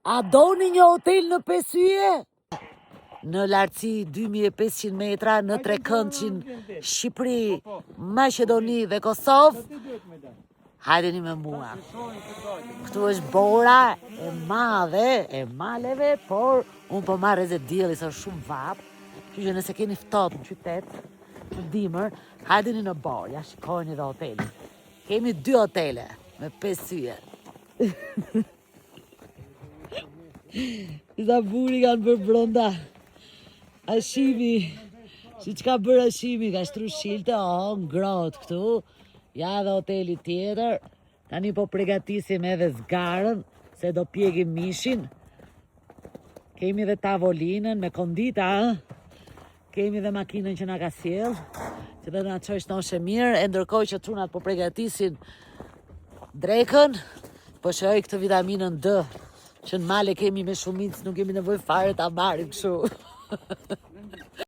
A doni një hotel në Pesyje? Në lartësi 2500 metra në trekëndqin Shqipëri, Maqedoni dhe Kosovë. Hajdeni me mua. Këtu është bora e madhe e maleve, por unë po marrë e dielli se është shumë vapë. Që nëse keni ftohtë në qytet, në dimër, hajdeni në borë, ja shikojni dhe hoteli. Kemi 2 hotele me 5 syje. Sa buri kanë bërë brënda. Ashimi, si që ka bërë Ashimi, ka shtru shilte, ngrot këtu. Ja dhe hoteli tjetër. Tani po pregatisim edhe zgarën, se do pjegim mishin. Kemi dhe tavolinën me kondita, Kemi dhe makinën që na ka sjell, që dhe na qojsh noshe mirë, e ndërkohë që trunat po pregatisin drekën, po shoj këtë vitaminën D, që në male kemi me shumicë, nuk kemi nevojë fare ta marrim kështu.